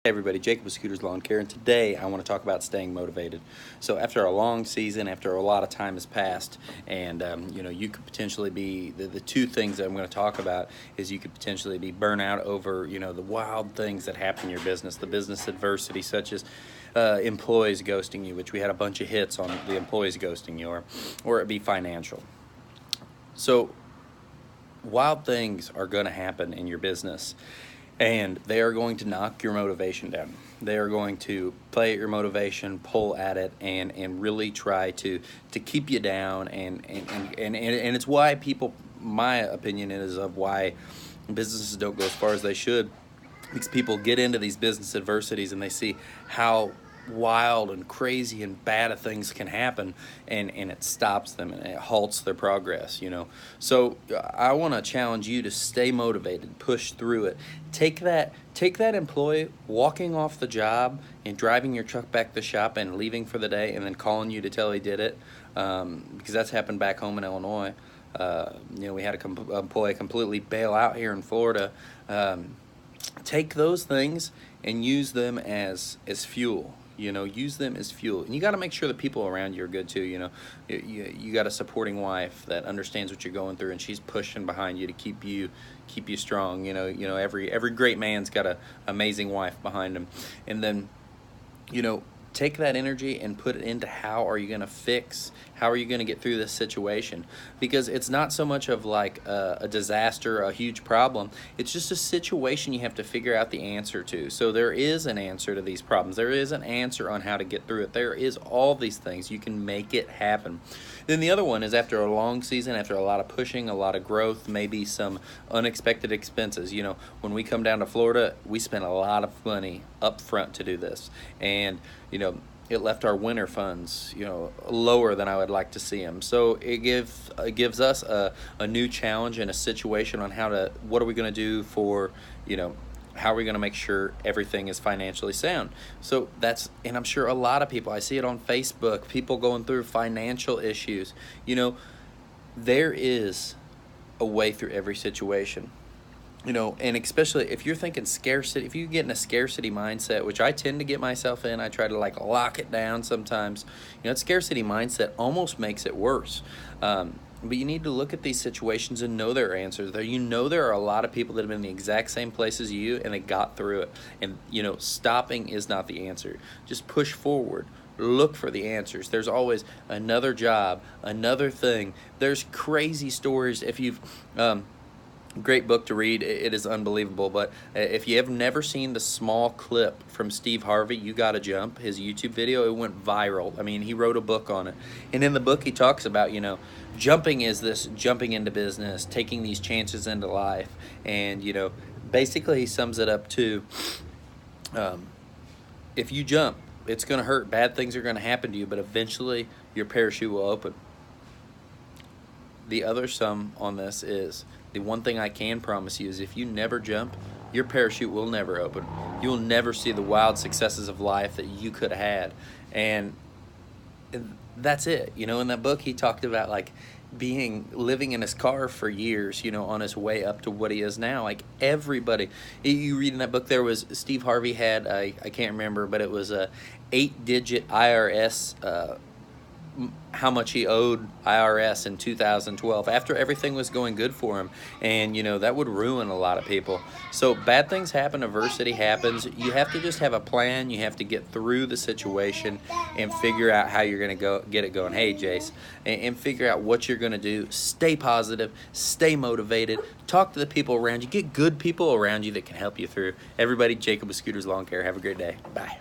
Hey everybody, Jacob with Scooters Lawn Care, and today I want to talk about staying motivated. So after a long season, after a lot of time has passed, and you could potentially be, the two things that I'm going to talk about is you could potentially be burnout over, the wild things that happen in your business, the business adversity such as employees ghosting you, which we had a bunch of hits on the employees ghosting you, or it be financial. So wild things are going to happen in your business, and they are going to knock your motivation down. They are going to play at your motivation, pull at it, and really try to keep you down. And it's why people, my opinion is of why businesses don't go as far as they should, because people get into these business adversities and they see how wild and crazy and bad of things can happen, and it stops them and it halts their progress. So I want to challenge you to stay motivated, push through it. Take that employee walking off the job and driving your truck back to the shop and leaving for the day and then calling you to tell he did it, because that's happened back home in Illinois. We had an employee completely bail out here in Florida. Take those things and use them as fuel. Use them as fuel. And you got to make sure the people around you are good too. You got a supporting wife that understands what you're going through, and she's pushing behind you to keep you strong. Every great man's got a amazing wife behind him. And then, take that energy and put it into how are you going to get through this situation, because it's not so much of like a disaster, a huge problem. It's just a situation you have to figure out the answer to. So there is an answer to these problems. There is an answer on how to get through it. There is all these things. You can make it happen. Then the other one is, after a long season, after a lot of pushing, a lot of growth, maybe some unexpected expenses. When we come down to Florida, we spend a lot of money up front to do this, and it left our winter funds, lower than I would like to see them. So it gives us a new challenge and a situation on what are we going to do for, how are we going to make sure everything is financially sound. So and I'm sure a lot of people, I see it on Facebook, people going through financial issues. There is a way through every situation. And especially if you're thinking scarcity, if you get in a scarcity mindset, which I tend to get myself in, I try to lock it down sometimes. That scarcity mindset almost makes it worse. But you need to look at these situations and know their answers. There are a lot of people that have been in the exact same place as you, and they got through it. And, stopping is not the answer. Just push forward. Look for the answers. There's always another job, another thing. There's crazy stories. If you've... Great book to read. It is unbelievable. But if you have never seen the small clip from Steve Harvey, You Gotta Jump, his YouTube video, it went viral. I mean, he wrote a book on it. And in the book, he talks about, jumping is this jumping into business, taking these chances into life. And, basically he sums it up to, if you jump, it's going to hurt. Bad things are going to happen to you, but eventually your parachute will open. The other sum on this is, the one thing I can promise you is, if you never jump, your parachute will never open. You'll never see the wild successes of life that you could have had. And that's it. In that book, he talked about living in his car for years, on his way up to what he is now. Everybody, you read in that book, there was, Steve Harvey had, I can't remember, but it was a 8-digit IRS, how much he owed IRS in 2012 after everything was going good for him. And that would ruin a lot of people. So bad things happen, adversity happens. You have to just have a plan. You have to get through the situation and figure out how you're going to get it going. Hey, Jace, and figure out what you're going to do. Stay positive, stay motivated, talk to the people around you, get good people around you that can help you through. Everybody, Jacob with Scooters Lawn Care. Have a great day. Bye.